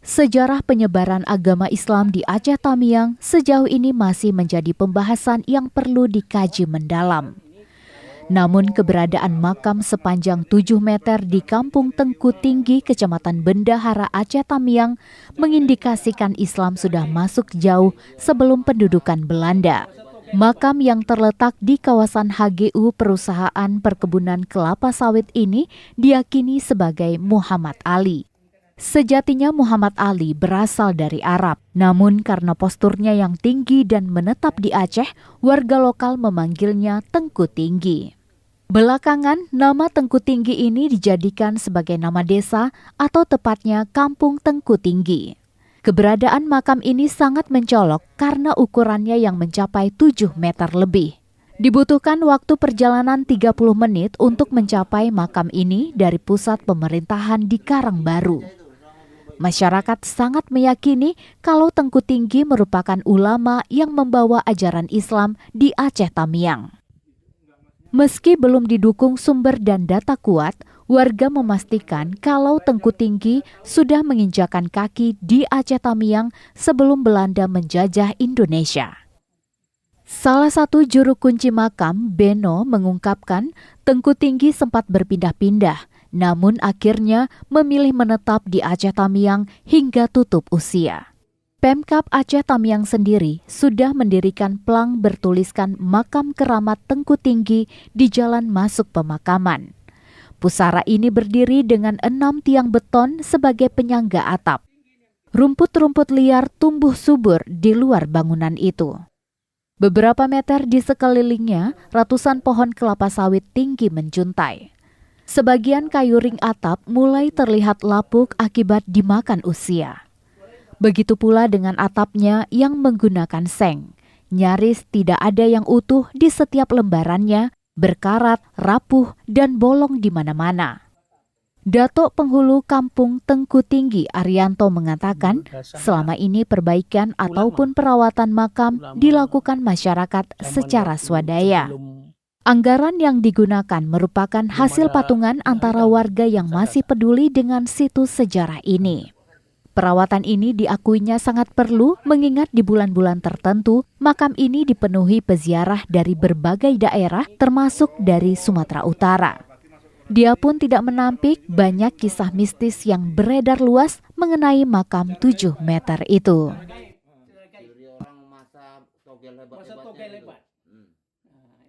Sejarah penyebaran agama Islam di Aceh Tamiang sejauh ini masih menjadi pembahasan yang perlu dikaji mendalam. Namun keberadaan makam sepanjang 7 meter di Kampung Tengku Tinggi, Kecamatan Bendahara, Aceh Tamiang mengindikasikan Islam sudah masuk jauh sebelum pendudukan Belanda. Makam yang terletak di kawasan HGU Perusahaan Perkebunan Kelapa Sawit ini diyakini sebagai Muhammad Ali. Sejatinya Muhammad Ali berasal dari Arab, namun karena posturnya yang tinggi dan menetap di Aceh, warga lokal memanggilnya Tengku Tinggi. Belakangan, nama Tengku Tinggi ini dijadikan sebagai nama desa atau tepatnya Kampung Tengku Tinggi. Keberadaan makam ini sangat mencolok karena ukurannya yang mencapai 7 meter lebih. Dibutuhkan waktu perjalanan 30 menit untuk mencapai makam ini dari pusat pemerintahan di Karangbaru. Masyarakat sangat meyakini kalau Tengku Tinggi merupakan ulama yang membawa ajaran Islam di Aceh Tamiang. Meski belum didukung sumber dan data kuat, warga memastikan kalau Tengku Tinggi sudah menginjakan kaki di Aceh Tamiang sebelum Belanda menjajah Indonesia. Salah satu juru kunci makam, Beno, mengungkapkan Tengku Tinggi sempat berpindah-pindah, namun akhirnya memilih menetap di Aceh Tamiang hingga tutup usia. Pemkab Aceh Tamiang sendiri sudah mendirikan plang bertuliskan makam keramat Tengku Tinggi di jalan masuk pemakaman. Pusara ini berdiri dengan 6 tiang beton sebagai penyangga atap. Rumput-rumput liar tumbuh subur di luar bangunan itu. Beberapa meter di sekelilingnya, ratusan pohon kelapa sawit tinggi menjuntai. Sebagian kayu ring atap mulai terlihat lapuk akibat dimakan usia. Begitu pula dengan atapnya yang menggunakan seng. Nyaris tidak ada yang utuh di setiap lembarannya, berkarat, rapuh, dan bolong di mana-mana. Datuk Penghulu Kampung Tengku Tinggi Arianto mengatakan, selama ini perbaikan ataupun perawatan makam dilakukan masyarakat secara swadaya. Anggaran yang digunakan merupakan hasil patungan antara warga yang masih peduli dengan situs sejarah ini. Perawatan ini diakuinya sangat perlu mengingat di bulan-bulan tertentu makam ini dipenuhi peziarah dari berbagai daerah termasuk dari Sumatera Utara. Dia pun tidak menampik banyak kisah mistis yang beredar luas mengenai makam 7 meter itu.